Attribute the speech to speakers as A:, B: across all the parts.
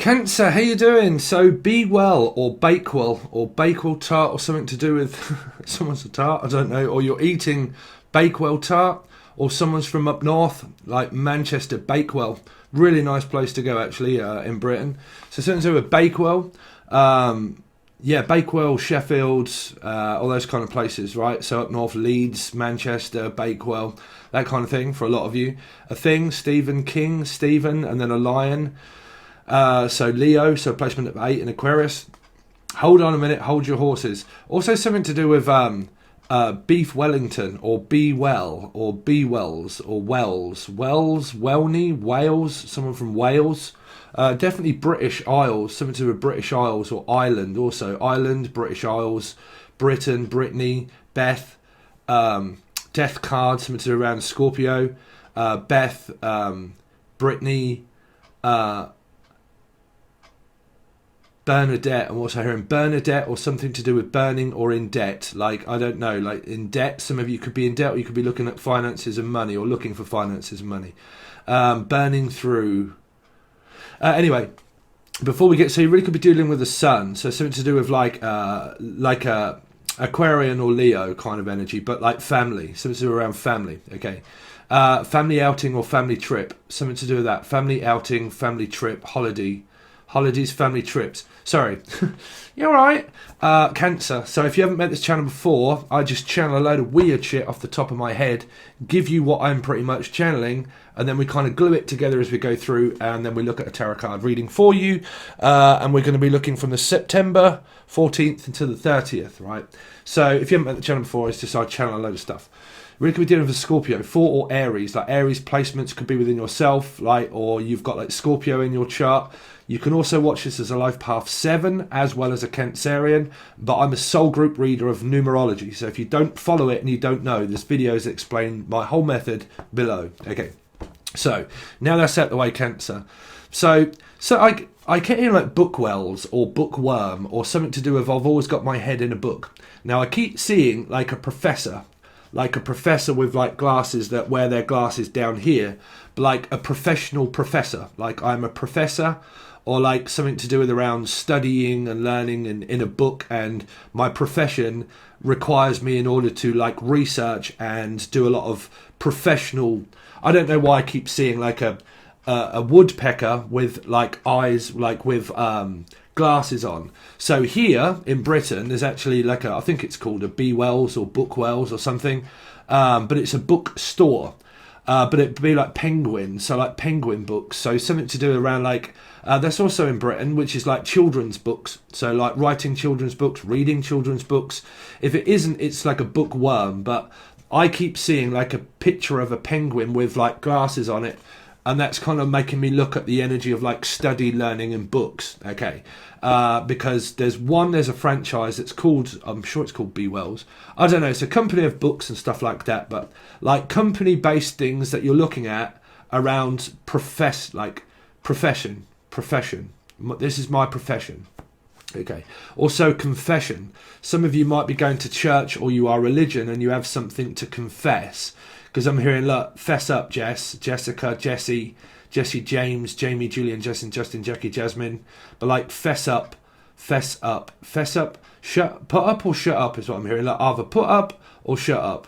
A: Cancer, how you doing? So be well or Bakewell tart or something to do with someone's a tart, I don't know, or you're eating Bakewell tart or someone's from up north like Manchester. Bakewell, really nice place to go actually in Britain. So something to do with Bakewell, Bakewell, Sheffield, all those kind of places, right? So up north, Leeds, Manchester, Bakewell, that kind of thing for a lot of you. A thing, Stephen King, Stephen, and then a lion. So Leo, so placement of 8 in Aquarius. Hold on a minute, hold your horses. Also something to do with Beef Wellington, or Be Well, or Be Wells, or Wellney, Wales, someone from Wales. Definitely British Isles, something to do with British Isles, or Ireland also. Ireland, British Isles, Britain, Brittany, Beth, Death card, something to do around Scorpio, Beth, Brittany, Bernadette. I'm also hearing Bernadette or something to do with burning or in debt. Like, I don't know, like in debt. Some of you could be in debt, or you could be looking at finances and money, or looking for finances and money. Burning through. Anyway, before we get, so you really could be dealing with the sun. So something to do with like a Aquarian or Leo kind of energy, but like family. Something to do around family. Okay. Family outing or family trip. Something to do with that. Family outing, family trip, holidays, family trips. Sorry. You're right. Cancer. So if you haven't met this channel before, I just channel a load of weird shit off the top of my head, give you what I'm pretty much channeling, and then we kind of glue it together as we go through, and then we look at a tarot card reading for you. And we're going to be looking from the September 14th until the 30th, right? So if you haven't met the channel before, it's just I channel a load of stuff. We could be dealing with a Scorpio, 4 or Aries. Like Aries placements could be within yourself, like, or you've got like Scorpio in your chart. You can also watch this as a Life Path 7 as well as a Cancerian, but I'm a soul group reader of numerology. So if you don't follow it and you don't know, this video is explained my whole method below. Okay, so now that's out the way, Cancer. So I get in like bookwells or bookworm or something to do with I've always got my head in a book. Now I keep seeing like a professor with like glasses that wear their glasses down here, but like a professional professor, like I'm a professor, or like something to do with around studying and learning in a book, and my profession requires me in order to like research and do a lot of professional. I don't know why I keep seeing like a woodpecker with like eyes, like with glasses on. So here in Britain there's actually like I think it's called a Be Wells or Bookwells or something, but it's a bookstore, but it'd be like penguin, so like penguin books, so something to do around like that's also in Britain, which is like children's books, so like writing children's books, reading children's books. If it isn't, it's like a bookworm, but I keep seeing like a picture of a penguin with like glasses on it, and that's kind of making me look at the energy of like study, learning and books. Okay. Because there's a franchise that's called, I'm sure it's called Be Wells. I don't know. It's a company of books and stuff like that, but like company based things that you're looking at around profession. This is my profession. Okay. Also confession. Some of you might be going to church, or you are religion and you have something to confess. Because I'm hearing, look, fess up, Jess, Jessica, Jesse, James, Jamie, Julian, Justin, Jackie, Jasmine. But like, fess up, put up or shut up is what I'm hearing. Like, either put up or shut up.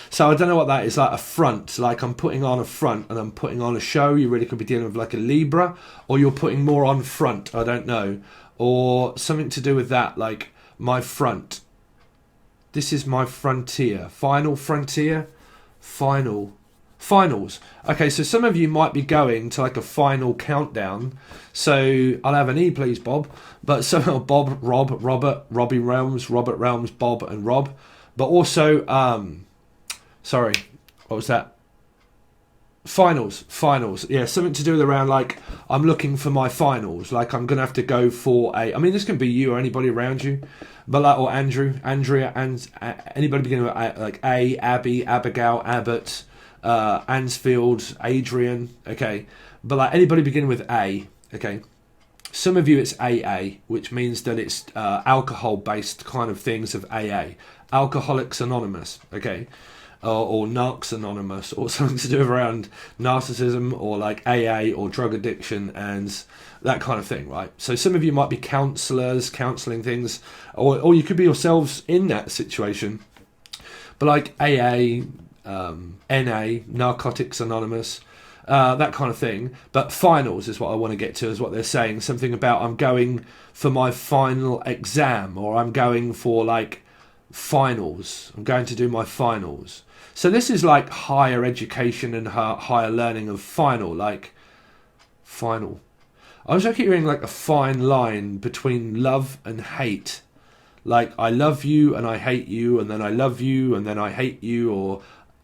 A: So I don't know what that is, like a front. Like I'm putting on a front and I'm putting on a show. You really could be dealing with like a Libra, or you're putting more on front. I don't know. Or something to do with that, like my front. This is my frontier. Final frontier. Finals. Okay, so some of you might be going to like a final countdown. So I'll have an E, please, Bob. But so Bob, Rob, Robert, Robbie Realms, Robert Realms, Bob, and Rob. But also, sorry, what was that? Finals. Yeah, something to do with around like I'm looking for my finals. Like I'm gonna have to go for a. I mean, this can be you or anybody around you, but like, or Andrew, Andrea, and anybody beginning with like A, Abby, Abigail, Abbott, Ansfield, Adrian. Okay, but like anybody beginning with A. Okay, some of you it's AA, which means that it's alcohol-based kind of things of AA, Alcoholics Anonymous. Okay. or Narcs Anonymous, or something to do around narcissism, or like AA or drug addiction and that kind of thing, right? So some of you might be counselors, counseling things, or you could be yourselves in that situation. But like AA, NA, Narcotics Anonymous, that kind of thing. But finals is what I want to get to, is what they're saying. Something about I'm going for my final exam, or I'm going for like finals. I'm going to do my finals. So this is like higher education and higher learning of final, like final. I was like hearing like a fine line between love and hate. Like, I love you and I hate you, and then I love you and then I hate you, or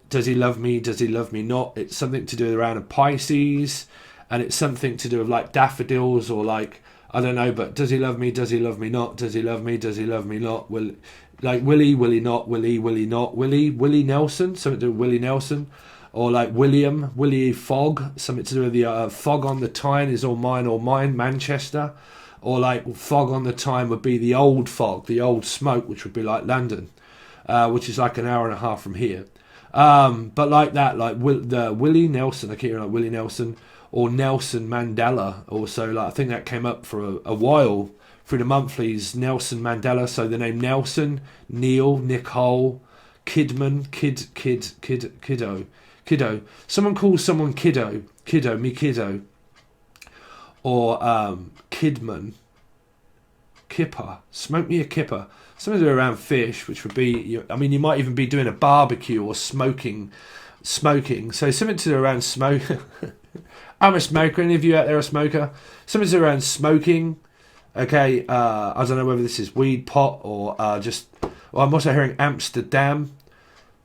A: does he love me, does he love me not? It's something to do around a Pisces, and it's something to do with like daffodils, or like, I don't know, but does he love me not? Does he love me, does he love me not? Will he not, will he not? Willie Nelson, something to do with Willie Nelson. Or like Willie Fogg, something to do with the fog on the Tyne is all mine, Manchester. Or like fog on the Tyne would be the old fog, the old smoke, which would be like London, which is like an hour and a half from here. But like that, like Willie Nelson, I keep hearing like Willie Nelson, or Nelson Mandela. Also, like I think that came up for a while through the monthlies, Nelson Mandela. So the name Nelson, Neil, Nicole, Kidman, Kiddo. Someone calls someone kiddo, me kiddo. Or Kidman, kipper, smoke me a kipper. Something to do around fish, which would be, I mean, you might even be doing a barbecue or smoking. So something to do around smoke. I'm a smoker. Any of you out there a smoker? Something to do around smoking. Okay, I don't know whether this is weed, pot, or just. Well, I'm also hearing Amsterdam.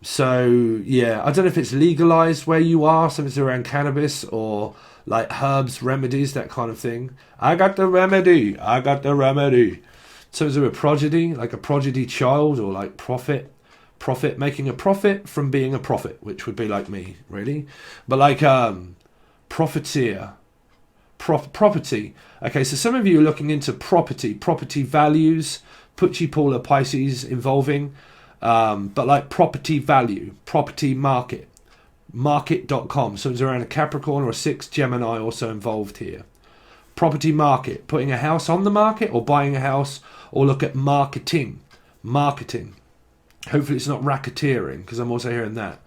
A: So yeah, I don't know if it's legalized where you are. Something to do around cannabis, or like herbs, remedies, that kind of thing. I got the remedy. So is there a prodigy, like a prodigy child, or like profit, making a profit from being a prophet, which would be like me, really. But like profiteer, property. Okay, so some of you are looking into property values, Pucci Paula Pisces involving, but like property value, property market. Market.com, so it's around a Capricorn or a 6 Gemini also involved here. Property market, putting a house on the market or buying a house, or look at marketing. Hopefully it's not racketeering, because I'm also hearing that.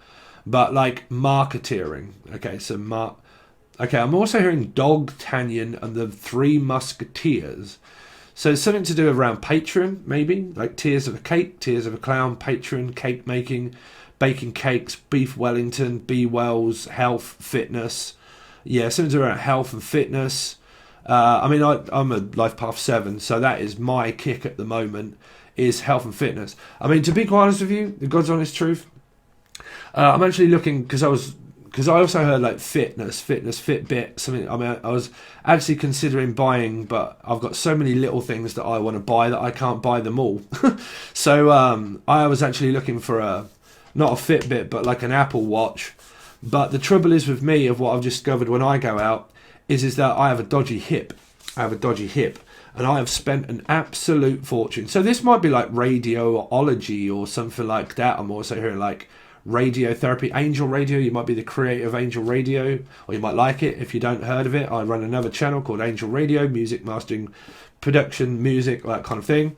A: But like marketeering. Okay, so I'm also hearing D'Artagnan and the Three Musketeers. So something to do around Patron, maybe, like Tears of a Cake, Tears of a Clown, Patron, cake making, baking cakes, beef Wellington, B-Wells, health, fitness. Yeah, something around health and fitness. I mean, I'm a Life Path 7, so that is my kick at the moment, is health and fitness. I mean, to be quite honest with you, the God's honest truth, I'm actually looking, because I also heard like fitness, Fitbit, something. I mean, I was actually considering buying, but I've got so many little things that I want to buy that I can't buy them all. So I was actually looking for not a Fitbit, but like an Apple Watch. But the trouble is with me, of what I've discovered when I go out, is that I have a dodgy hip. And I have spent an absolute fortune. So this might be like radiology or something like that. I'm also hearing like radiotherapy, Angel Radio. You might be the creator of Angel Radio, or you might like it. If you don't heard of it, I run another channel called Angel Radio, music mastering, production, music, that kind of thing.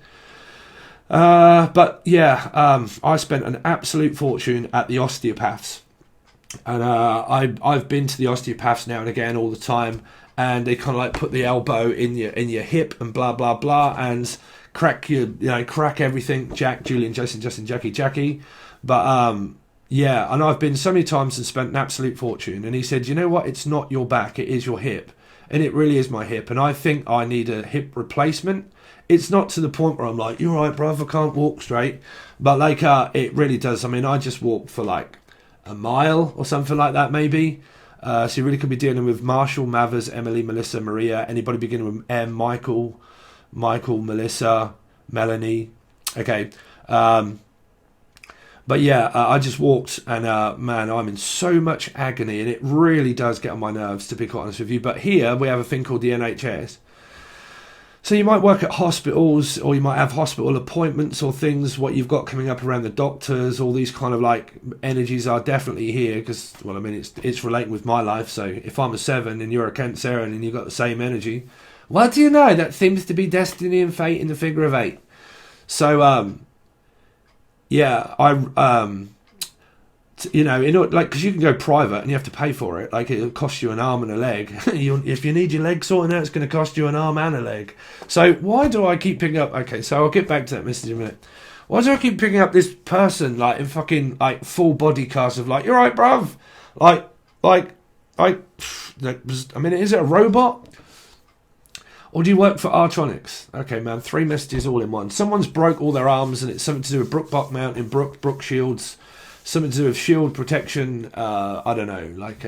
A: But yeah, I spent an absolute fortune at the osteopaths, and I've been to the osteopaths now and again all the time, and they kind of like put the elbow in your hip and blah blah blah, and crack everything. Jack, Julian, Jason, Justin, Jackie. But yeah, and I've been so many times and spent an absolute fortune. And he said, you know what? It's not your back, it is your hip, and it really is my hip. And I think I need a hip replacement. It's not to the point where I'm like, you're right, bruv, I can't walk straight. But like, it really does. I mean, I just walked for like a mile or something like that, maybe. So you really could be dealing with Marshall, Mathers, Emily, Melissa, Maria, anybody beginning with M, Michael, Melissa, Melanie. Okay. But yeah, I just walked, and man, I'm in so much agony, and it really does get on my nerves, to be quite honest with you. But here we have a thing called the NHS. So you might work at hospitals, or you might have hospital appointments or things, what you've got coming up around the doctors, all these kind of like energies are definitely here because, well, I mean, it's relating with my life. So if I'm a 7 and you're a Cancerian and you've got the same energy, what do you know? That seems to be destiny and fate in the figure of 8. So, yeah, you know, like, because you can go private and you have to pay for it. Like, it'll cost you an arm and a leg. If you need your leg sorting out, it's going to cost you an arm and a leg. So why do I keep picking up? Okay, so I'll get back to that message in a minute. Why do I keep picking up this person like in fucking like full body cast of like, you're right, bruv. I mean, is it a robot? Or do you work for Artronics? Okay, man, 3 messages all in one. Someone's broke all their arms and it's something to do with Brookbok Mountain, Brook Shields. Something to do with shield protection, I don't know, like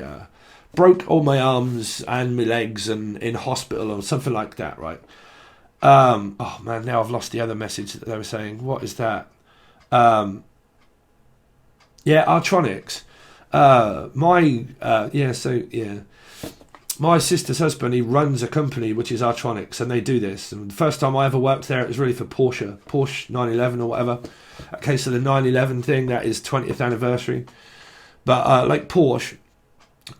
A: broke all my arms and my legs and in hospital or something like that, right? Oh man, now I've lost the other message that they were saying. What is that? Yeah, Artronics. My sister's husband, he runs a company which is Artronics, and they do this. And the first time I ever worked there, it was really for Porsche 911 or whatever. Okay, so the 911 thing, that is 20th anniversary. But like Porsche,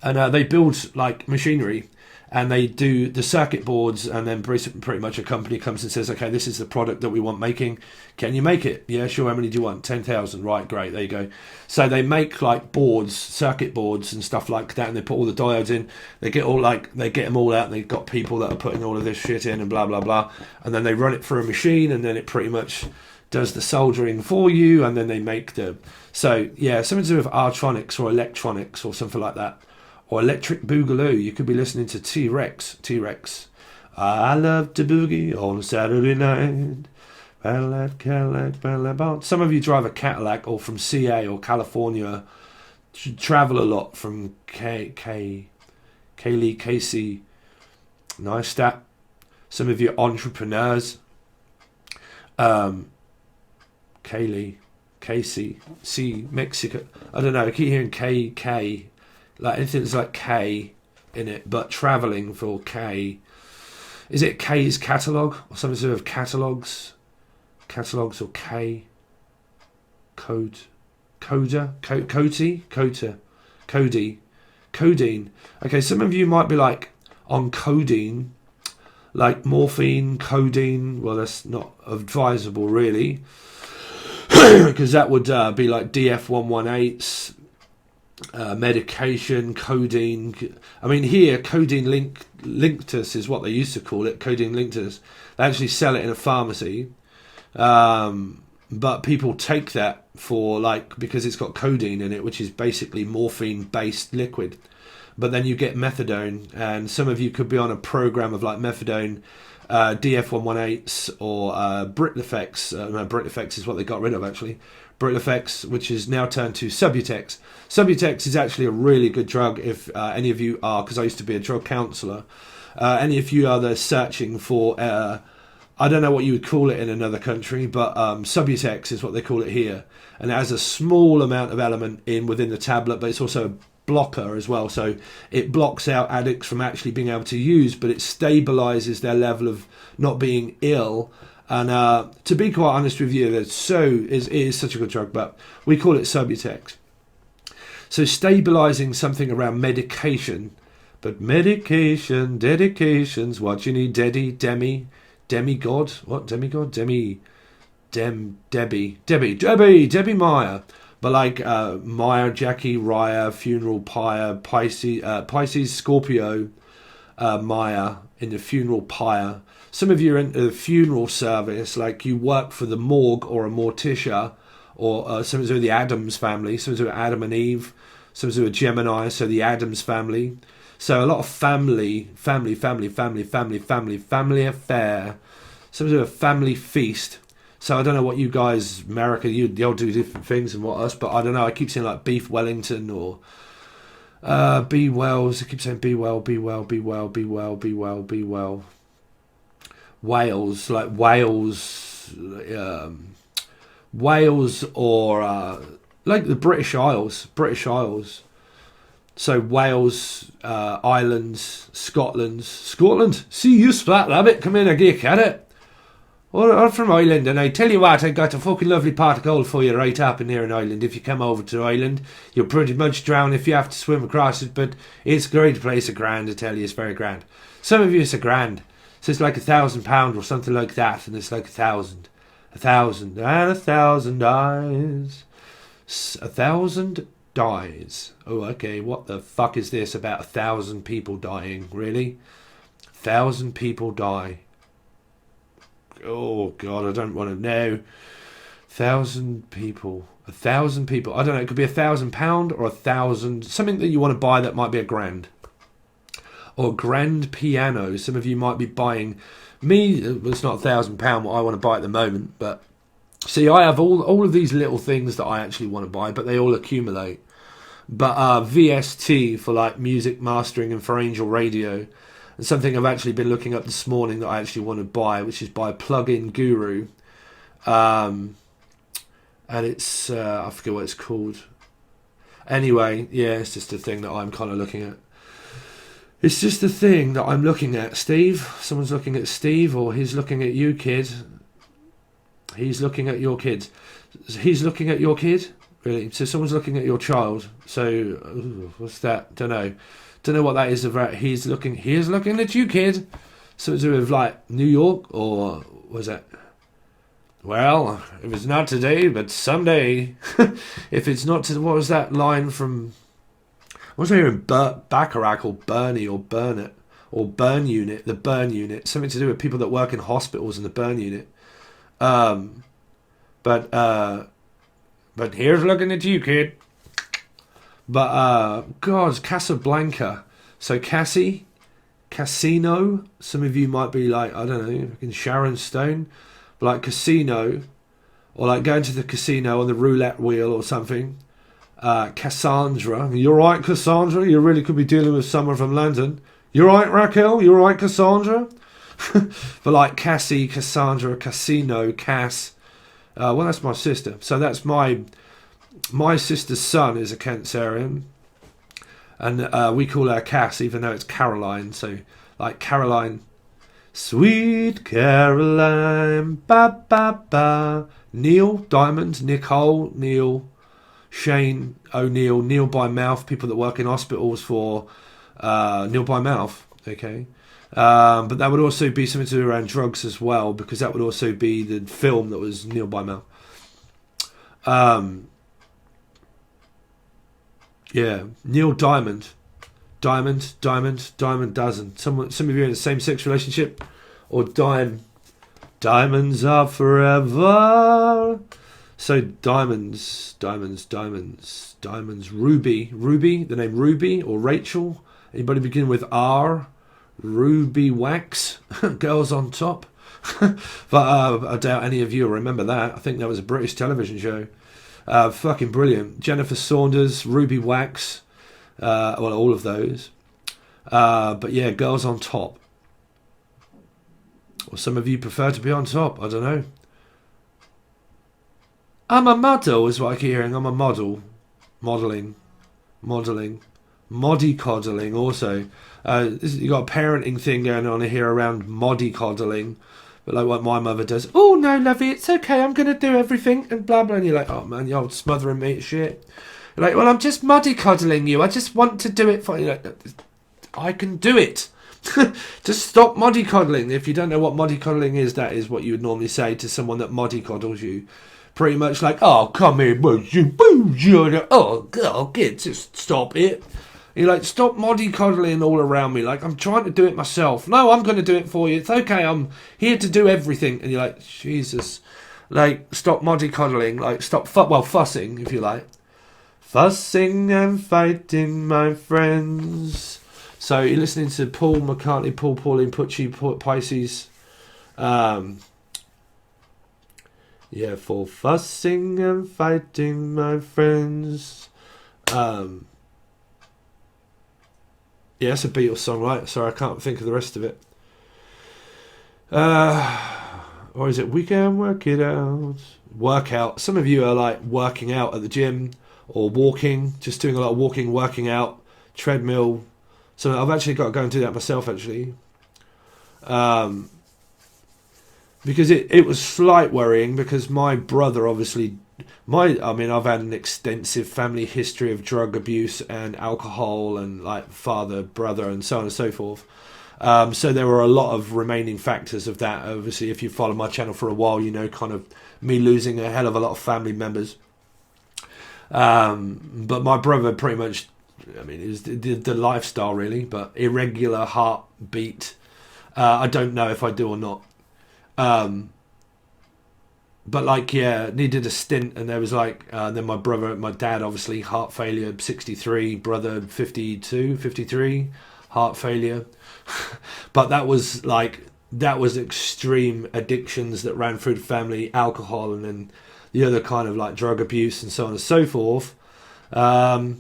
A: and they build like machinery, and they do the circuit boards, and then pretty much a company comes and says, okay, this is the product that we want making. Can you make it? Yeah, sure. How many do you want? 10,000. Right, great. There you go. So they make like boards, circuit boards and stuff like that, and they put all the diodes in. They get them all out, and they've got people that are putting all of this shit in and blah, blah, blah. And then they run it through a machine, and then it pretty much does the soldering for you, and then they make so yeah, something to do with Artronics or electronics or something like that. Or Electric Boogaloo. You could be listening to T-Rex. I love to boogie on a Saturday night. Cadillac. Some of you drive a Cadillac or from CA or California. Should travel a lot from KC. Nice stat. Some of you entrepreneurs. KC, C, Mexico. I don't know. I keep hearing KK. Like anything that's like K in it, but travelling for K. Is it K's catalogue or something to do with catalogues? Catalogues or K? Codeine. Okay, some of you might be like on codeine, like morphine, codeine. Well, that's not advisable really, because that would be like DF118s. Medication, codeine. I mean, here, codeine linctus is what they used to call it. Codeine linctus. They actually sell it in a pharmacy, but people take that for because it's got codeine in it, which is basically morphine-based liquid. But then you get methadone, and some of you could be on a program of like methadone, DF118s or Britlefex. No, Britlefex is what they got rid of actually. Britlefex, which is now turned to Subutex. Subutex is actually a really good drug if any of you are, because I used to be a drug counsellor, any of you are there searching for, I don't know what you would call it in another country, but Subutex is what they call it here. And it has a small amount of element within the tablet, but it's also a blocker as well. So it blocks out addicts from actually being able to use, but it stabilises their level of not being ill. And to be quite honest with you, it is such a good drug, but we call it Subutex. So stabilising something around medication, but medication, dedications, what you need, demigod, what demigod, Debbie Meyer, but like Meyer, Jackie, Raya, Funeral Pyre, Pisces, Scorpio, Meyer in the funeral pyre. Some of you are into the funeral service, like you work for the morgue or a morticia, or something to do with the Addams family, something to do with Adam and Eve, something to do with Gemini, so the Addams family. So a lot of family affair, something to do with family feast. So I don't know what you guys, America, you'll do different things than what us, but I don't know, I keep saying like beef Wellington or be wells, I keep saying be well. Wales, like Wales, Wales, or like the British Isles. So Wales, Ireland, Scotland. See you, Splat Rabbit. Come in and get at it. Or I'm from Ireland, and I tell you what, I got a fucking lovely pot of gold for you right up in here in Ireland. If you come over to Ireland, you'll pretty much drown if you have to swim across it, but it's a great place, a grand, I tell you, it's very grand. Some of you, it's a grand. So it's like £1,000 or something like that, and it's like 1,000. 1,000 and 1,000 dies. 1,000 dies. Oh, okay, what the fuck is this about 1,000 people dying? Really? 1,000 people die. Oh God, I don't want to know. 1,000 people. 1,000 people. I don't know. It could be £1,000 or 1,000. Something that you want to buy that might be a grand. Or a grand piano. Some of you might be buying. Me, it's not £1,000 what I want to buy at the moment. But see, I have all of these little things that I actually want to buy, but they all accumulate. But VST for like music mastering and for Angel Radio. And something I've actually been looking up this morning that I actually want to buy, which is by Plugin Guru. And it's, I forget what it's called. Anyway, yeah, it's just a thing that I'm kind of looking at. It's just a thing that I'm looking at, Steve. Someone's looking at Steve, or he's looking at you, kid. He's looking at your kid. He's looking at your kid? Really? So someone's looking at your child. So, what's that? Don't know what that is about. He's looking at you, kid. So to do with like New York, or was it? Well, if it's not today, but someday. If it's not to, what was that line from? What was I hearing? Bacharach or Bernie or Burn It or Burn Unit? The Burn Unit, something to do with people that work in hospitals in the Burn Unit. But here's looking at you, kid. But, God, Casablanca. So, Casino. Some of you might be like, I don't know, in Sharon Stone. But like Casino. Or like going to the casino on the roulette wheel or something. Cassandra. You're right, Cassandra. You really could be dealing with someone from London. You're right, Raquel. You're right, Cassandra. But like Cassie, Cassandra, Casino, Cass. Well, that's my sister. So that's my sister's son is a Cancerian, and we call her Cass, even though it's Caroline. So, like Caroline, sweet Caroline, ba ba ba. Neil Diamond, Nicole, Neil, Shane O'Neill, Neil by mouth. People that work in hospitals for Neil by mouth. Okay, but that would also be something to do around drugs as well, because that would also be the film that was Neil by mouth. Yeah, Neil Diamond. Diamond dozen. Some of you are in a same-sex relationship, or diamonds are forever. So diamonds. Ruby, the name Ruby, or Rachel. Anybody begin with R? Ruby Wax. Girls on Top. But I doubt any of you will remember that. I think that was a British television show. Fucking brilliant. Jennifer Saunders, Ruby Wax, well, all of those. But yeah, Girls on Top. Or some of you prefer to be on top, I don't know. I'm a model, is what I keep hearing. I'm a model. Modelling. Moddy-coddling also. You got a parenting thing going on here around moddy-coddling. But like what my mother does. Oh, no, lovey, it's okay. I'm going to do everything. And blah, blah. And you're like, oh, man, you're smothering me at shit. You're like, well, I'm just moddy-coddling you. I just want to do it for you. Like, I can do it. Just stop moddy-coddling. If you don't know what moddy-coddling is, that is what you would normally say to someone that moddy-coddles you. Pretty much like, oh, come here. Oh, kid, just stop it. You're like, stop moddy-coddling all around me. Like, I'm trying to do it myself. No, I'm going to do it for you. It's okay. I'm here to do everything. And you're like, Jesus. Like, stop moddy-coddling. Like, stop, fussing, if you like. Fussing and fighting, my friends. So, you're listening to Paul McCartney, Pauline, Pucci, Pisces. Yeah, for fussing and fighting, my friends. Yeah, it's a Beatles song, right? Sorry, I can't think of the rest of it. Or is it We Can Work It Out? Workout. Some of you are like working out at the gym or walking, just doing a lot of walking, working out. treadmill. So I've actually got to go and do that myself, actually. Because it was slight worrying, because my brother obviously, I've had an extensive family history of drug abuse and alcohol and like father, brother, and so on and so forth. So there were a lot of remaining factors of that. Obviously, if you follow my channel for a while, you know kind of me losing a hell of a lot of family members. But my brother pretty much, it was the lifestyle really, but irregular heartbeat. I don't know if I do or not. But like, needed a stint, and there was like, then my dad, obviously heart failure, 63, brother 52, 53, heart failure. But that was extreme addictions that ran through the family, alcohol, and then the other kind of like drug abuse and so on and so forth. So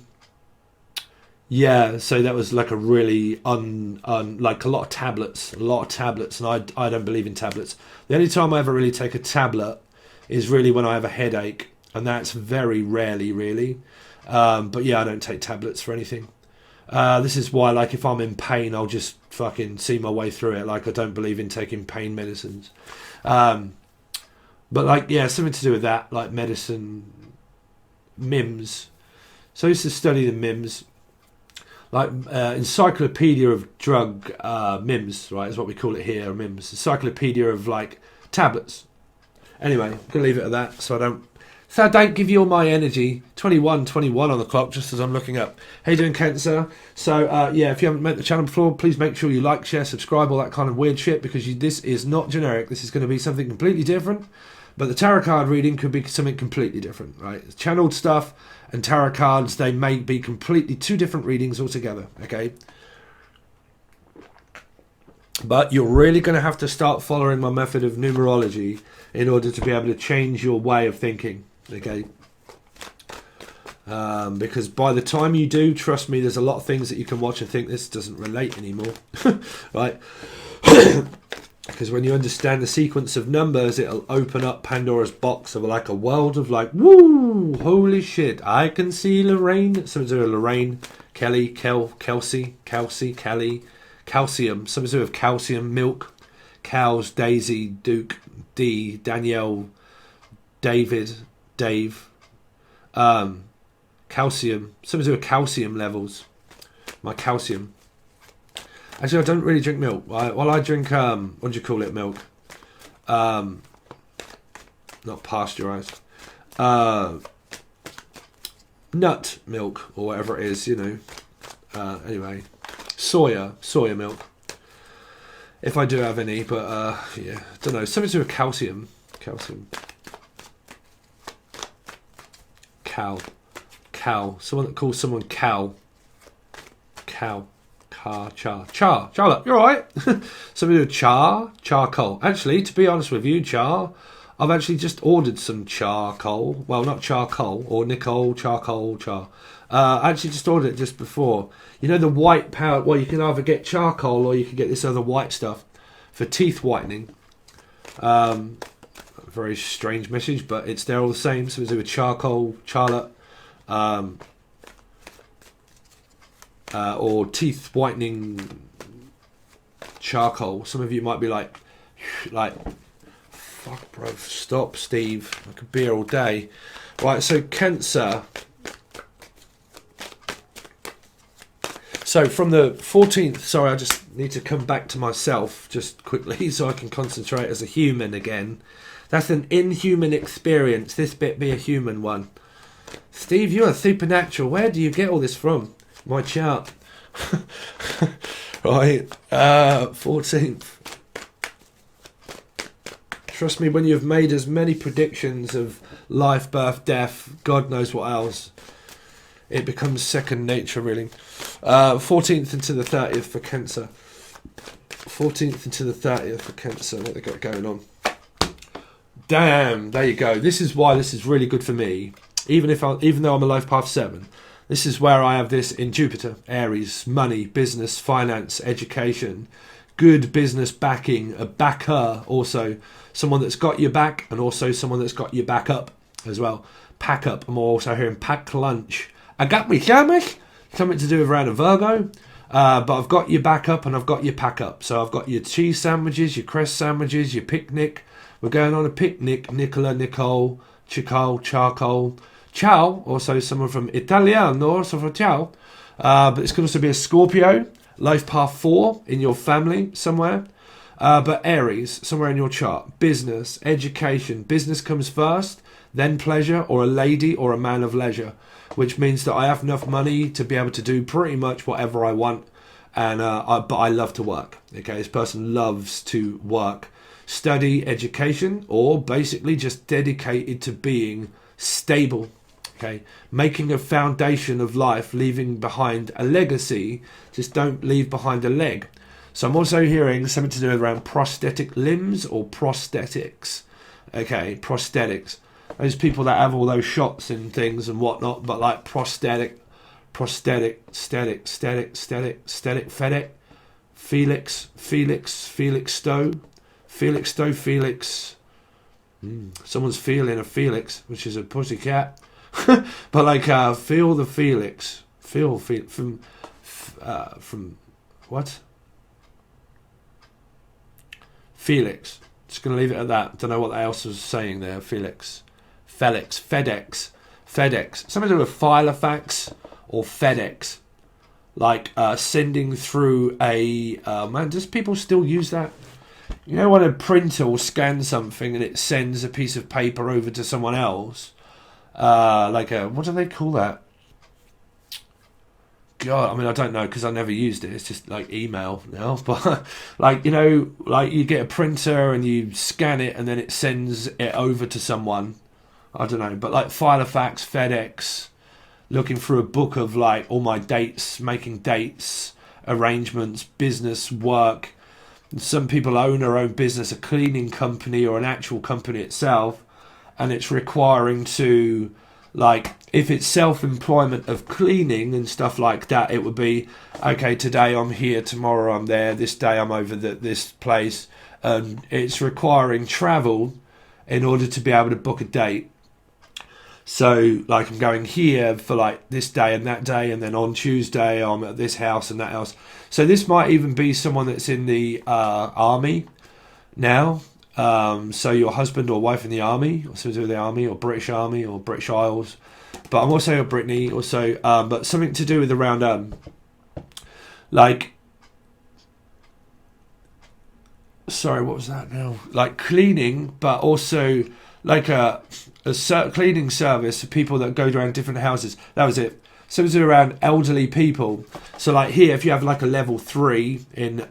A: that was like a really like a lot of tablets, and I don't believe in tablets. The only time I ever really take a tablet is really when I have a headache, and that's very rarely, really. But yeah, I don't take tablets for anything. This is why, like, if I'm in pain, I'll just fucking see my way through it. Like, I don't believe in taking pain medicines. But like, yeah, something to do with that, like medicine, MIMS. So I used to study the MIMS. Like Encyclopedia of Drug MIMS, right, is what we call it here, MIMS. Encyclopedia of like tablets. Anyway, I'm gonna leave it at that, so I don't give you all my energy. 21 on the clock, just as I'm looking up. How you doing, Cancer? So if you haven't met the channel before, please make sure you like, share, subscribe, all that kind of weird shit, because this is not generic. This is going to be something completely different. But the tarot card reading could be something completely different, right? It's channeled stuff and tarot cards, they may be completely two different readings altogether, okay? But you're really going to have to start following my method of numerology in order to be able to change your way of thinking, okay? Because by the time you do, trust me, there's a lot of things that you can watch and think this doesn't relate anymore, right? Because when you understand the sequence of numbers, it'll open up Pandora's box of like a world of like, woo, holy shit, I can see Lorraine. Something to do with Lorraine, Kelly, Kelsey, Kelly, calcium, something to do with calcium, milk, cows, Daisy, Duke, D, Danielle, David, Dave, calcium, something to do with calcium levels, my calcium. Actually, I don't really drink milk. I drink, what do you call it, milk? Not pasteurised. Nut milk, or whatever it is, you know. Anyway, soya milk. If I do have any, but, yeah, don't know. Something to do with calcium. Cow. Someone that calls someone cow. Charlotte, you're alright. Something to do with charcoal. Actually, to be honest with you, I've actually just ordered some charcoal. Well, not charcoal, or Nicole, charcoal. I actually just ordered it just before. You know the white powder, well, you can either get charcoal or you can get this other white stuff for teeth whitening. Very strange message, but it's they're all the same. Something to do with charcoal, Charlotte. Or teeth whitening charcoal. Some of you might be like, fuck, bro, stop, Steve. I could be here all day. Right, so Cancer. So from the 14th, sorry, I just need to come back to myself just quickly so I can concentrate as a human again. That's an inhuman experience. This bit be a human one. Steve, you're a supernatural. Where do you get all this from? My chart. Right, 14th. Trust me, when you've made as many predictions of life, birth, death, God knows what else, it becomes second nature, really. 14th into the 30th for Cancer. 14th into the 30th for Cancer. What they got going on? Damn, there you go. This is why this is really good for me. Even though I'm a life path 7. This is where I have this in Jupiter, Aries, money, business, finance, education, good business backing, a backer also, someone that's got your back and also someone that's got your back up as well. Pack up, I'm also hearing pack lunch. I got my sandwich, something to do around a Virgo. But I've got your back up and I've got your pack up. So I've got your cheese sandwiches, your crest sandwiches, your picnic. We're going on a picnic. Nicola, Nicole, charcoal. Ciao, also someone from Italiano, also for ciao. But it's going to also be a Scorpio, life path 4 in your family somewhere. But Aries, somewhere in your chart. Business, education. Business comes first, then pleasure, or a lady or a man of leisure. Which means that I have enough money to be able to do pretty much whatever I want. But I love to work. Okay, this person loves to work. Study, education, or basically just dedicated to being stable. Okay, making a foundation of life, leaving behind a legacy. Just don't leave behind a leg. So I'm also hearing something to do around prosthetic limbs or prosthetics. Okay, prosthetics. Those people that have all those shots and things and whatnot, but like static, Fedec, Felix Stowe. Someone's feeling a Felix, which is a pussycat. But like feel the Felix, feel from what? Felix. Just gonna leave it at that. Don't know what else was saying there. Felix, FedEx. Something to do with Filofax or FedEx. Like sending through a man. Does people still use that? You know when a printer will scan something and it sends a piece of paper over to someone else. Like a, what do they call that? God, I mean, I don't know because I never used it. It's just like email now. But like, you know, like you get a printer and you scan it and then it sends it over to someone. I don't know. But like Filofax, FedEx, looking through a book of like all my dates, making dates, arrangements, business, work. Some people own their own business, a cleaning company or an actual company itself. And it's requiring to, like, if it's self-employment of cleaning and stuff like that, it would be, okay, today I'm here, tomorrow I'm there, this day I'm over this place. And it's requiring travel in order to be able to book a date. So, like, I'm going here for, like, this day, and then on Tuesday I'm at this house and that house. So this might even be someone that's in the army now. So your husband or wife in the army, or something to do with the army, or British Army, or British Isles. But I'm also a Brittany, also, but something to do with around, like, sorry, what was that now? Like cleaning, but also like a cleaning service for people that go around different houses. That was it. Something around elderly people. So like here, if you have like a level 3 in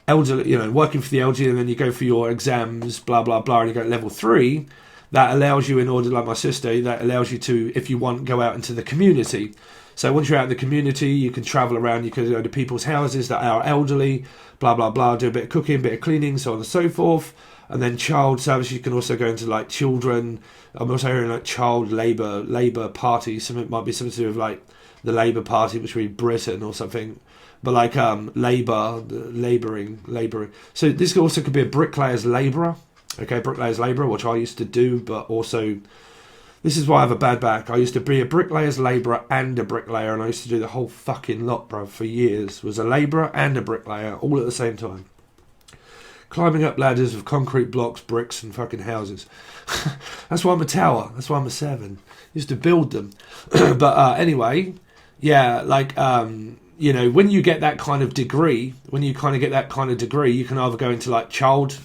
A: elderly, you know, working for the elderly, and then you go for your exams, blah blah blah, and you go to level 3. That allows you, in order, like my sister, that allows you to, if you want, go out into the community. So once you're out in the community, you can travel around. You can go to people's houses that are elderly, blah blah blah, do a bit of cooking, bit of cleaning, so on and so forth. And then child service, you can also go into like children. I'm also hearing like child labour party. Something might be something to do with like the Labour Party, which would be Britain or something. But like labouring. So this also could be a bricklayer's labourer. Okay, bricklayer's labourer, which I used to do, but also this is why I have a bad back. I used to be a bricklayer's labourer and a bricklayer, and I used to do the whole fucking lot, bro, for years. Was a labourer and a bricklayer all at the same time. Climbing up ladders of concrete blocks, bricks, and fucking houses. That's why I'm a tower. That's why I'm a 7. Used to build them. But anyway, yeah, like, you know, when you get that kind of degree, you can either go into like child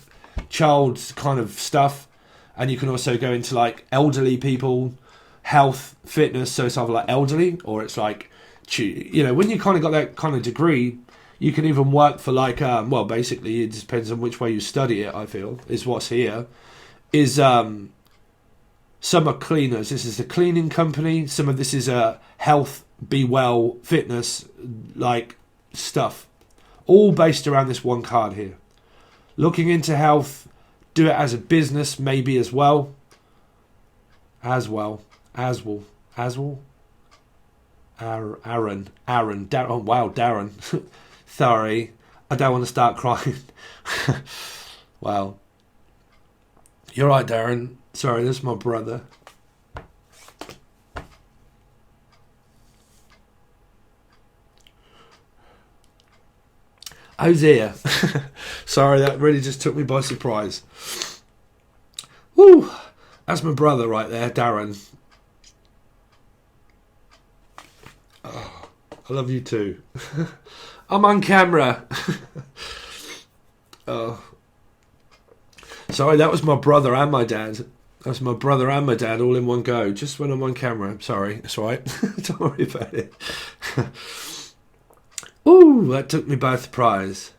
A: kind of stuff, and you can also go into like elderly people, health, fitness. So it's either like elderly, or it's like, you know, when you kind of got that kind of degree, you can even work for like, well, basically it depends on which way you study it. I feel is what's here is some are cleaners. This is a cleaning company. Some of this is a health, be well, fitness like stuff, all based around this one card here. Looking into health, do it as a business maybe as well. Aaron, Darren. Oh, wow, Darren. Sorry, I don't want to start crying. Wow. You're right, Darren. Sorry, this is my brother. Who's here? Sorry, that really just took me by surprise. Woo! That's my brother right there, Darren. Oh, I love you too. I'm on camera. Oh. Sorry, that was my brother and my dad. That's my brother and my dad all in one go. Just when I'm on camera. Sorry, that's right. Don't worry about it. Ooh, that took me by surprise.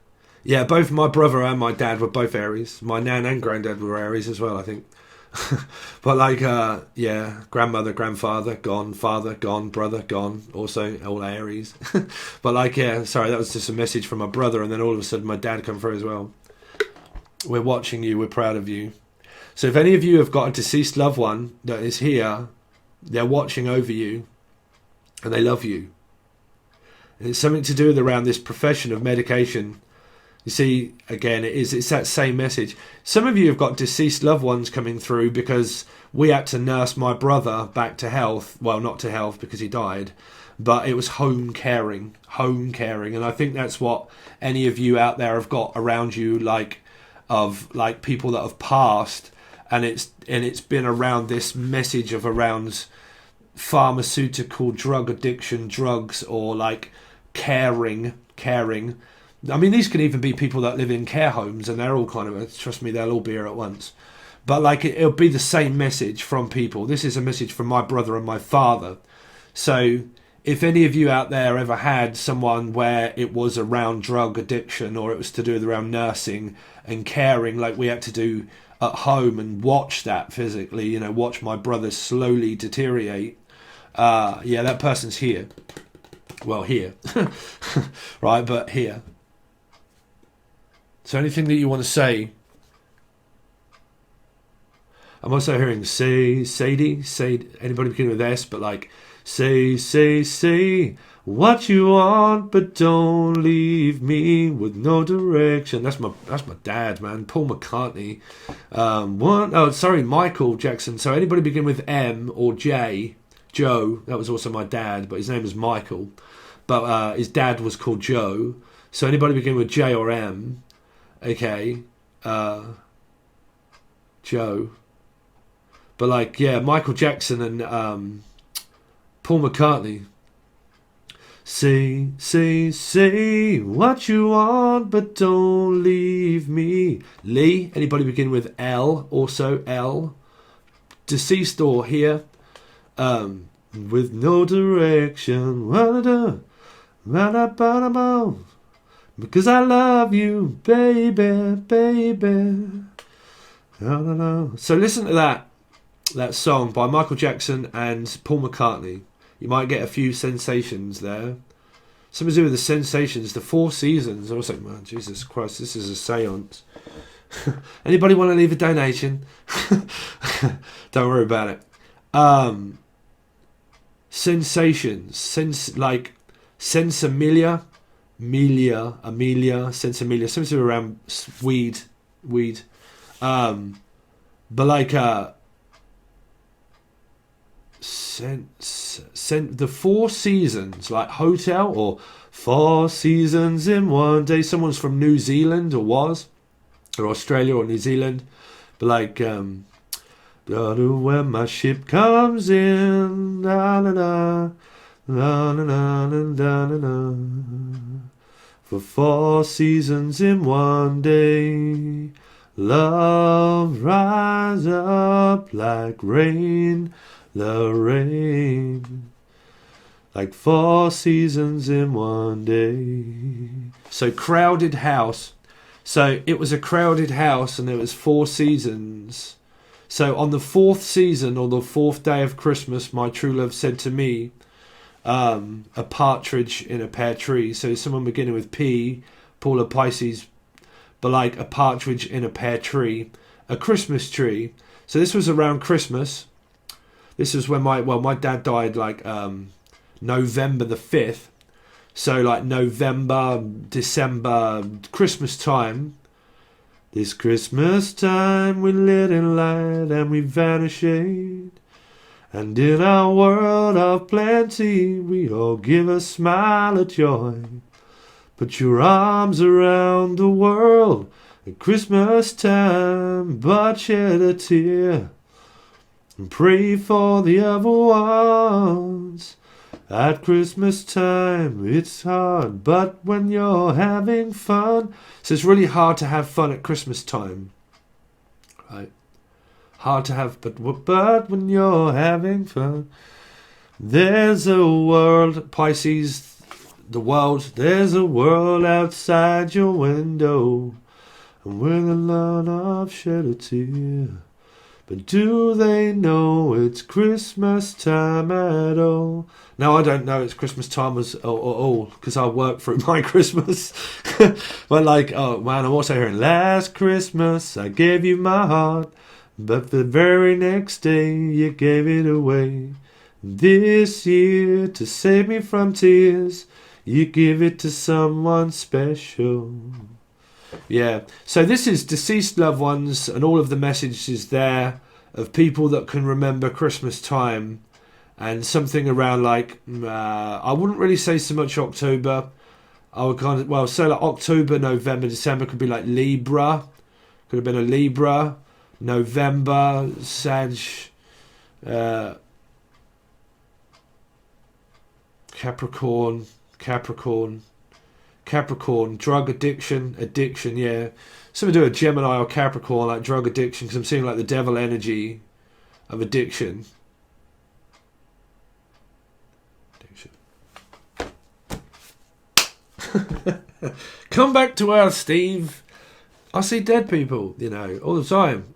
A: Yeah, both my brother and my dad were both Aries. My nan and granddad were Aries as well, I think. But like, yeah, grandmother, grandfather, gone, father, gone, brother, gone, also all Aries. But like, yeah, sorry, that was just a message from my brother, and then all of a sudden my dad come through as well. We're watching you, we're proud of you. So if any of you have got a deceased loved one that is here, they're watching over you, and they love you. And it's something to do with around this profession of medication. You see, again, it's that same message. Some of you have got deceased loved ones coming through because we had to nurse my brother back to health. Well, not to health because he died, but it was home caring. And I think that's what any of you out there have got around you, like people that have passed, and it's been around this message of around pharmaceutical drug addiction, drugs, or like caring. I mean, these can even be people that live in care homes, and they're all kind of, trust me, they'll all be here at once. But like, it'll be the same message from people. This is a message from my brother and my father. So if any of you out there ever had someone where it was around drug addiction, or it was to do with around nursing and caring, like we had to do at home, and watch that physically, you know, watch my brother slowly deteriorate, yeah, that person's here. Well, here. Right, but here. So anything that you want to say? I'm also hearing Sadie, anybody beginning with S, but like, say what you want, but don't leave me with no direction. That's my dad, man. Paul McCartney. Michael Jackson. So anybody begin with M or J? Joe, that was also my dad, but his name was Michael. But his dad was called Joe. So anybody begin with J or M? Okay, Joe. But like, yeah, Michael Jackson and Paul McCartney. Say what you want, but don't leave me. Lee, anybody begin with L? Also L. Deceased or here? With no direction. Because I love you, baby. So listen to that song by Michael Jackson and Paul McCartney. You might get a few sensations there. Something to do with the sensations, the 4 seasons. I was like, man, Jesus Christ, this is a seance. Anybody want to leave a donation? Don't worry about it. Sensations, like sensimilia. Amelia, Sensimilia, something around weed. But like the 4 seasons, like hotel, or 4 seasons in one day. Someone's from New Zealand, or Australia, or New Zealand. But like, when my ship comes in, da da da. La, la, la, la, la, la, la. For 4 seasons in one day, love rise up like rain, the rain. Like 4 seasons in one day. So crowded house. So it was a crowded house, and there was 4 seasons. So on the 4th season, or the 4th day of Christmas, my true love said to me, a partridge in a pear tree. So someone beginning with P, Paula Pisces, but like a partridge in a pear tree, a Christmas tree. So this was around Christmas. This was when my dad died, like November the 5th. So like November, December, Christmas time. This Christmas time we lit in light and we vanished. And in our world of plenty, we all give a smile of joy. Put your arms around the world at Christmas time, but shed a tear and pray for the other ones. At Christmas time, it's hard, but when you're having fun. So it's really hard to have fun at Christmas time, right? Hard to have, but when you're having fun. There's a world, Pisces, the world. There's a world outside your window, and with a lot of shed a tear. But do they know it's Christmas time at all? No, I don't know it's Christmas time at all, because I work through my Christmas. But like, oh man, I'm also hearing, last Christmas I gave you my heart, but the very next day you gave it away. This year, to save me from tears, you give it to someone special. Yeah, so this is deceased loved ones, and all of the messages there of people that can remember Christmas time, and something around like, I wouldn't really say so much October. I would kind of, well, say like October, November, December could be like Libra. Could have been a Libra. November, Sag, Capricorn, drug addiction, yeah. Something to do with Gemini or Capricorn, like drug addiction, because I'm seeing like the devil energy of addiction. Come back to Earth, Steve. I see dead people, you know, all the time.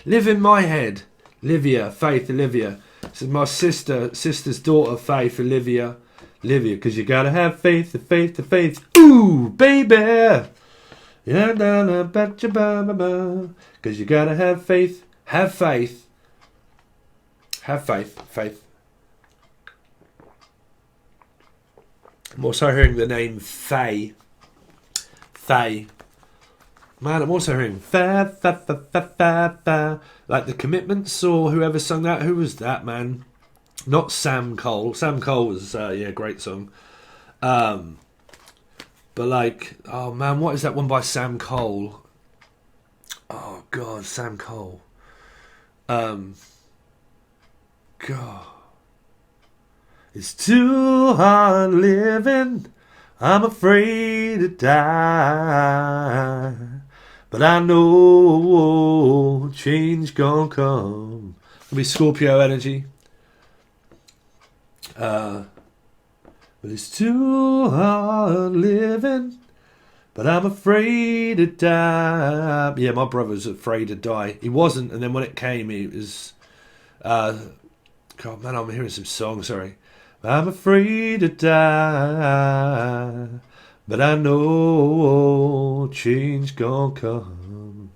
A: Live in my head. Faith Olivia. This is my sister's daughter, Faith Olivia, because you gotta have faith. Ooh, baby. Yeah, because you gotta have faith. Have faith. Faith. I'm also hearing the name Faye. Man, I'm also hearing fa. Like the Commitments, or whoever sung that. Who was that, man? Not Sam Cole. Sam Cole was, great song. But like, oh man, what is that one by Sam Cole? Oh God, Sam Cole. God. It's too hard living. I'm afraid to die. But I know change gonna come. It'll be Scorpio energy. But it's too hard living. But I'm afraid to die. Yeah, my brother's afraid to die. He wasn't, and then when it came, he was... God, man, I'm hearing some songs, sorry. I'm afraid to die. But I know change gonna come.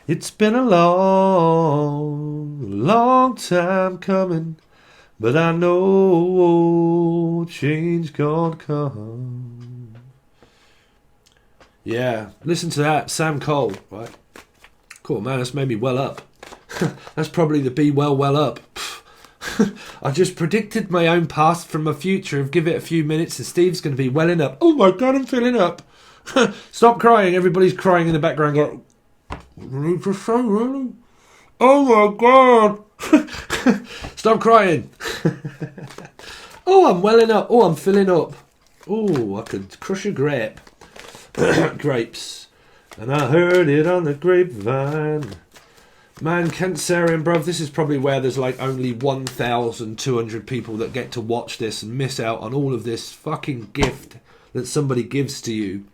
A: It's been a long time coming, but I know change gonna come. Yeah, listen to that, Sam Cole, right? Cool, man, that's made me well up. That's probably the be well up. I just predicted my own past from my future. Give it a few minutes and Steve's going to be welling up. Oh my God, I'm filling up. Stop crying. Everybody's crying in the background. Going, what do you need to say, really? Oh my God. Stop crying. Oh, I'm welling up. Oh, I'm filling up. Oh, I could crush a grape. Grapes. And I heard it on the grapevine. Man, Cancerian, bruv, this is probably where there's like only 1,200 people that get to watch this and miss out on all of this fucking gift that somebody gives to you.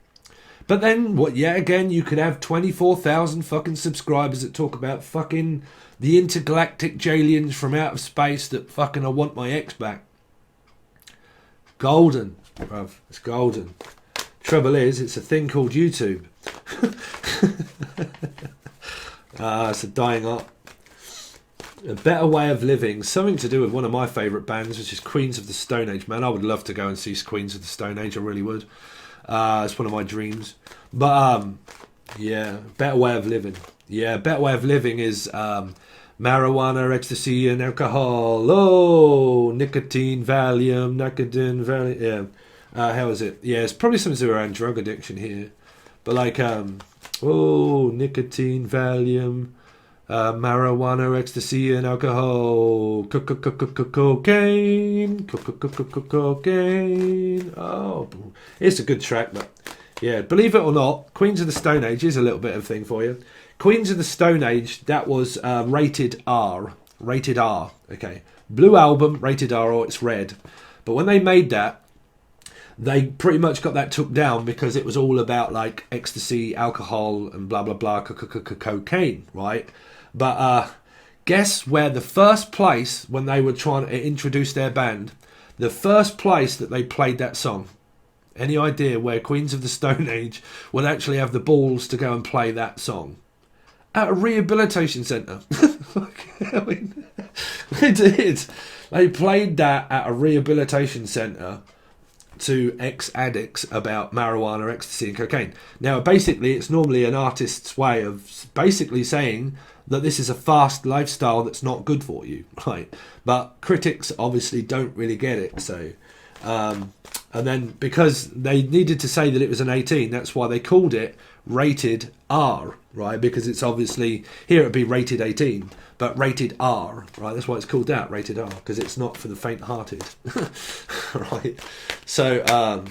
A: But then, what? Yet again, you could have 24,000 fucking subscribers that talk about fucking the intergalactic Jaliens from out of space that fucking I want my ex back. Golden, bruv, it's golden. Trouble is, it's a thing called YouTube. It's a dying art. A better way of living. Something to do with one of my favourite bands, which is Queens of the Stone Age. Man, I would love to go and see Queens of the Stone Age. I really would. It's one of my dreams. But, yeah, better way of living. Yeah, better way of living is marijuana, ecstasy, and alcohol. Oh, nicotine, Valium, nicotine, Valium. Yeah. How is it? Yeah, it's probably something to do around drug addiction here. But like, nicotine, Valium, marijuana, ecstasy, and alcohol, cocaine, cocaine. Oh, it's a good track, but yeah, believe it or not, Queens of the Stone Age is a little bit of a thing for you. Queens of the Stone Age, that was rated R. Rated R, okay. Blue Album, rated R, or it's red. But when they made that, they pretty much got that took down because it was all about like ecstasy, alcohol, and blah, blah, blah, cocaine, right? But guess where the first place, when they were trying to introduce their band, the first place that they played that song? Any idea where Queens of the Stone Age would actually have the balls to go and play that song? At a rehabilitation centre. I mean, they did. They played that at a rehabilitation centre to ex-addicts about marijuana, ecstasy and cocaine. Now, basically, it's normally an artist's way of basically saying that this is a fast lifestyle that's not good for you, right? But critics obviously don't really get it, so... and then because they needed to say that it was an 18, that's why they called it rated R, right? Because it's obviously, here it'd be rated 18, but rated R, right? That's why it's called that, rated R, because it's not for the faint-hearted, right? So,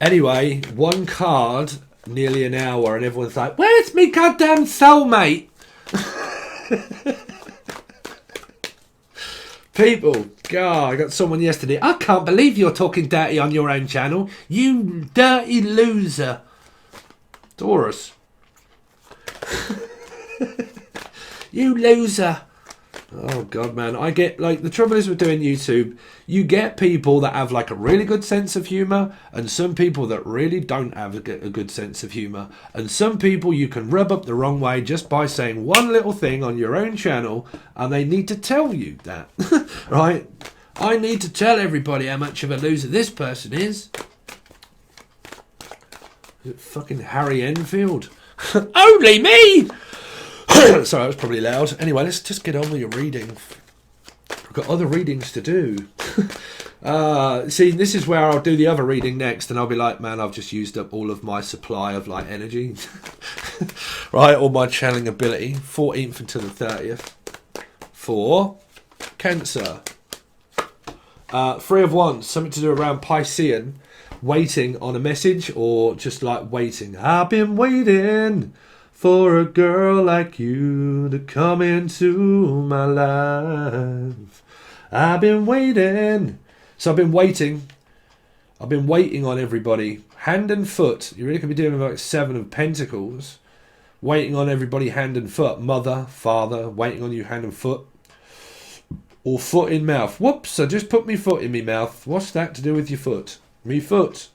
A: anyway, one card, nearly an hour, and everyone's like, where's me goddamn soulmate? People, God, I got someone yesterday. I can't believe you're talking dirty on your own channel. You dirty loser. Taurus. You loser. Oh, God, man. I get, like, the trouble is with doing YouTube, you get people that have, like, a really good sense of humour, and some people that really don't have a good sense of humour. And some people you can rub up the wrong way just by saying one little thing on your own channel, and they need to tell you that. Right? I need to tell everybody how much of a loser this person is. Is it fucking Harry Enfield? Only me! Sorry, that was probably loud. Anyway, let's just get on with your reading. I've got other readings to do. See, this is where I'll do the other reading next, and I'll be like, man, I've just used up all of my supply of like energy. Right, all my channeling ability. 14th until the 30th. For Cancer. 3 of Wands, something to do around Piscean. Waiting on a message, or just like waiting. I've been waiting for a girl like you to come into my life. I've been waiting. So I've been waiting. I've been waiting on everybody. Hand and foot. You really could be doing like 7 of Pentacles. Waiting on everybody hand and foot. Mother, father, waiting on you hand and foot. Or foot in mouth. Whoops, I just put me foot in me mouth. What's that to do with your foot? Me foot.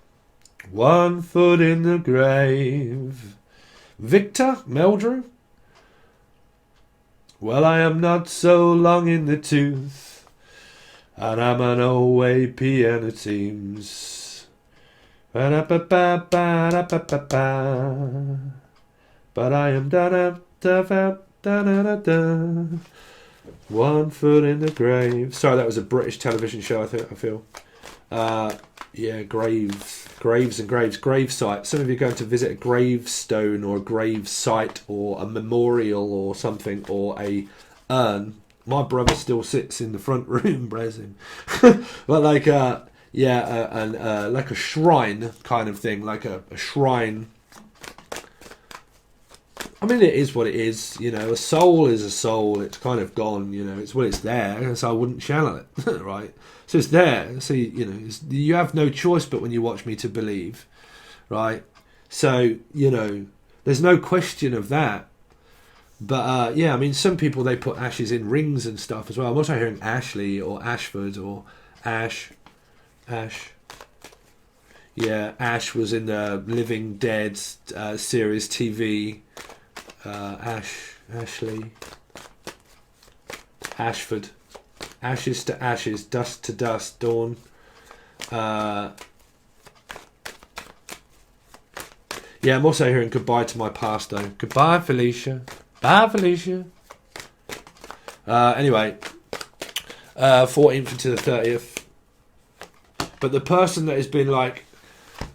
A: 1 foot in the grave. Victor, Meldrew. Well, I am not so long in the tooth, and I'm an OA piano teams. But I am da 1 foot in the grave. Sorry, that was a British television show, I feel. Yeah, graves and graves. Gravesite. Some of you are going to visit a gravestone or a grave site or a memorial or something, or a urn. My brother still sits in the front room, bless him. But like, like a shrine kind of thing, like a shrine. I mean, it is what it is, you know. A soul is a soul. It's kind of gone, you know. It's well, it's there, so I wouldn't channel it, right? So it's there. So you know, you have no choice but when you watch me to believe, right? So you know, there's no question of that. But yeah, I mean, some people they put ashes in rings and stuff as well. I'm also hearing Ashley or Ashford or Ash. Yeah, Ash was in the Living Dead series TV. Ashley, Ashford, ashes to ashes, dust to dust, dawn. Yeah, I'm also hearing goodbye to my past though. Goodbye, Felicia. Bye, Felicia. Anyway, 14th to the 30th. But the person that has been like,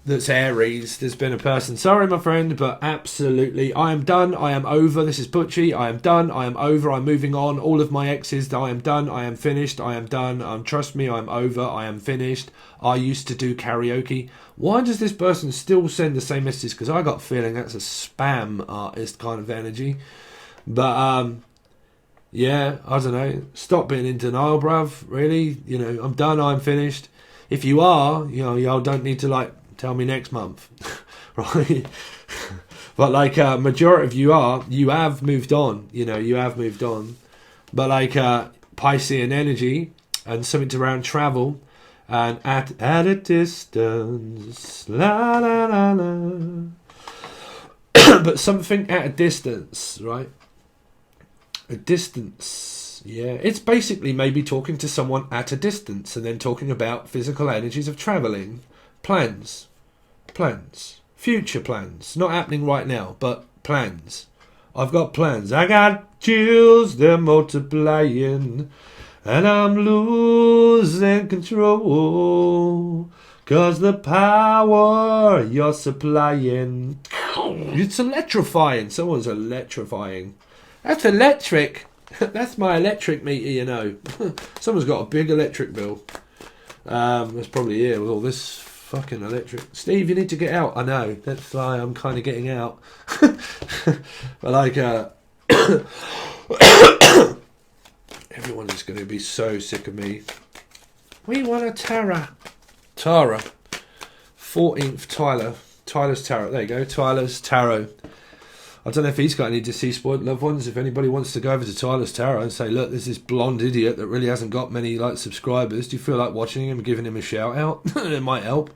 A: that's Aries, there's been a person, sorry my friend, but absolutely, I am done, I am over, this is Butchie, I am done, I am over, I'm moving on, all of my exes, I am done, I am finished, I am done, trust me, I'm over, I am finished, I used to do karaoke. Why does this person still send the same messages? Because I got a feeling that's a spam artist kind of energy. But, yeah, I don't know, stop being in denial, bruv, really, you know, I'm done, I'm finished. If you are, you know, y'all don't need to, like, tell me next month, right? But like majority of you have moved on, you know, you have moved on. But like Piscean energy and something around travel and at a distance, la la la la. But something at a distance, right? A distance, yeah. It's basically maybe talking to someone at a distance and then talking about physical energies of travelling. Plans, future plans, not happening right now, but plans. I've got plans. I got chills, they're multiplying, and I'm losing control, 'cause the power you're supplying, it's electrifying. Someone's electrifying. That's electric. That's my electric meter, you know. Someone's got a big electric bill. That's probably here with all this fucking electric. Steve, you need to get out. I know. That's why I'm kind of getting out. But like, everyone's just going to be so sick of me. We want a Tara. 14th, Tyler. Tyler's Tarot. There you go. Tyler's Tarot. I don't know if he's got any deceased loved ones. If anybody wants to go over to Tyler's Tarot and say, look, there's this blonde idiot that really hasn't got many like subscribers. Do you feel like watching him and giving him a shout out? It might help.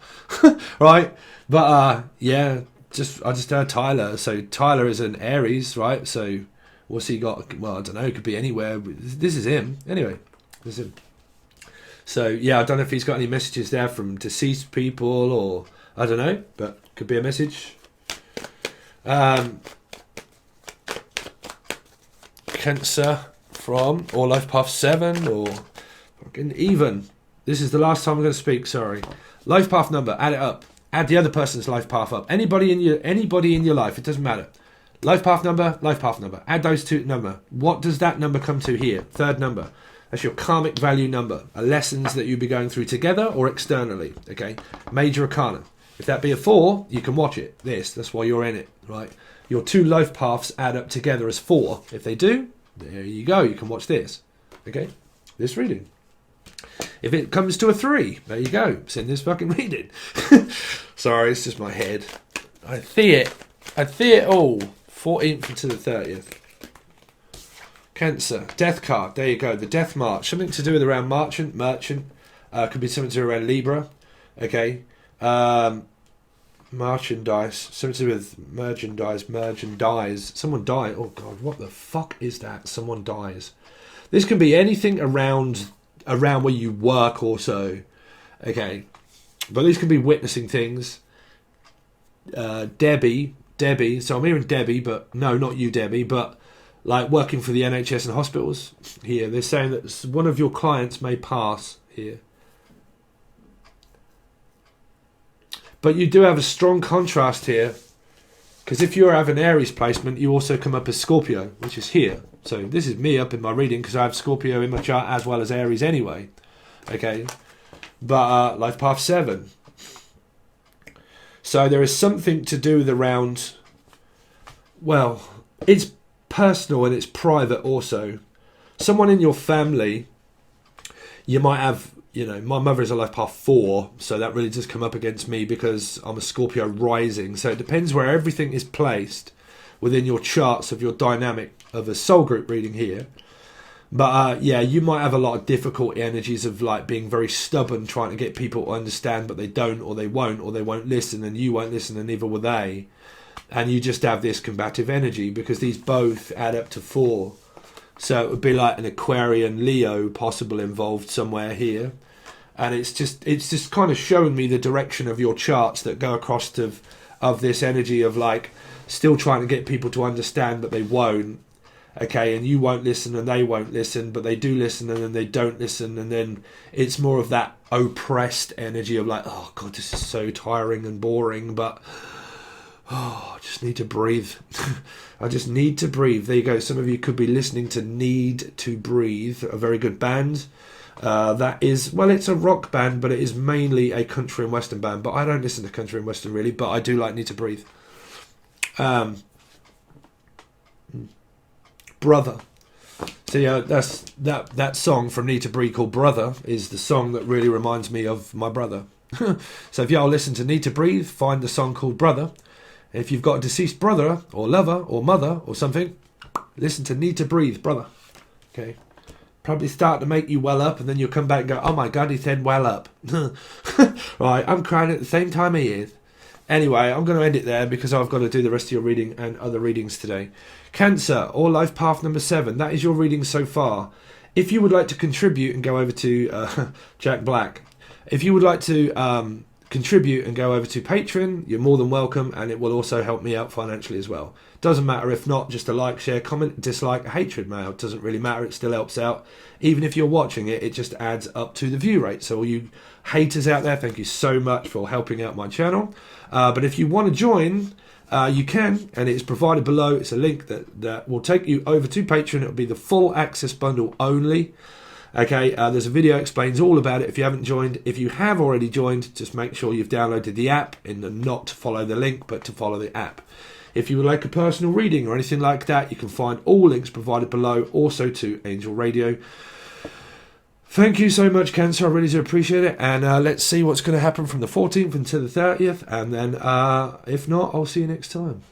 A: Right? But yeah, I just heard Tyler. So Tyler is an Aries, right? So what's he got? Well, I don't know. It could be anywhere. This is him. Anyway, this is him. So yeah, I don't know if he's got any messages there from deceased people or I don't know, but could be a message. Cancer from or Life Path 7 or fucking even. This is the last time I'm going to speak. Sorry. Life path number. Add it up. Add the other person's life path up. Anybody in your life. It doesn't matter. Life path number. Life path number. Add those two number. What does that number come to here? Third number. That's your karmic value number. Lessons that you'll be going through together or externally. Okay. Major arcana. If that be a 4, you can watch it. That's why you're in it. Right. Your two life paths add up together as 4. If they do, there you go. You can watch this. Okay? This reading. If it comes to a 3, there you go. Send this fucking reading. Sorry, it's just my head. I see it all. 14th to the 30th. Cancer. Death card. There you go. The Death March. Something to do with around merchant. Could be something to do around Libra. Okay? Merchandise, something to do with merchandise. Someone died. Oh god, what the fuck is that? Someone dies. This can be anything around where you work or so. Okay, but these can be witnessing things. Debbie. So I'm hearing Debbie, but no, not you, Debbie. But like working for the NHS and hospitals. Here, they're saying that one of your clients may pass here. But you do have a strong contrast here, because if you have an Aries placement, you also come up as Scorpio, which is here. So this is me up in my reading, because I have Scorpio in my chart as well as Aries anyway. Okay, but Life Path 7. So there is something to do with around, well, it's personal and it's private also. Someone in your family, you might have, you know, my mother is a Life Path 4, so that really does come up against me because I'm a Scorpio rising. So it depends where everything is placed within your charts of your dynamic of a soul group reading here. But yeah, you might have a lot of difficult energies of like being very stubborn, trying to get people to understand, but they don't, or they won't listen, and you won't listen, and neither will they. And you just have this combative energy because these both add up to 4. So it would be like an Aquarian Leo possible involved somewhere here. And it's just kind of showing me the direction of your charts that go across of this energy of like still trying to get people to understand, but they won't. okay, and you won't listen and they won't listen, but they do listen and then they don't listen, and then it's more of that oppressed energy of like, oh God, this is so tiring and boring, but oh, I just need to breathe. I just need to breathe. There you go. Some of you could be listening to Need to Breathe, a very good band. That is, well, it's a rock band, but it is mainly a country and western band. But I don't listen to country and western really, but I do like Need to Breathe. Brother. So yeah, that's that song from Need to Breathe called Brother is the song that really reminds me of my brother. So if y'all listen to Need to Breathe, find the song called Brother. If you've got a deceased brother or lover or mother or something, listen to Need to Breathe, Brother. Okay. Probably start to make you well up, and then you'll come back and go, oh my God, he said well up. Right, I'm crying at the same time he is. Anyway, I'm going to end it there because I've got to do the rest of your reading and other readings today. Cancer, or life path number 7. That is your reading so far. If you would like to contribute and go over to Jack Black, if you would like to contribute and go over to Patron, you're more than welcome, and it will also help me out financially as well. Doesn't matter if not, just a like, share, comment, dislike, hatred mail. It doesn't really matter, it still helps out. Even if you're watching it, it just adds up to the view rate. So all you haters out there, thank you so much for helping out my channel. But if you want to join, you can, and it's provided below. It's a link that will take you over to Patreon. It'll be the full access bundle only. Okay, there's a video that explains all about it if you haven't joined. If you have already joined, just make sure you've downloaded the app and not to follow the link, but to follow the app. If you would like a personal reading or anything like that, you can find all links provided below, also to Angel Radio. Thank you so much, Cancer. I really do appreciate it. And let's see what's going to happen from the 14th until the 30th. And then, if not, I'll see you next time.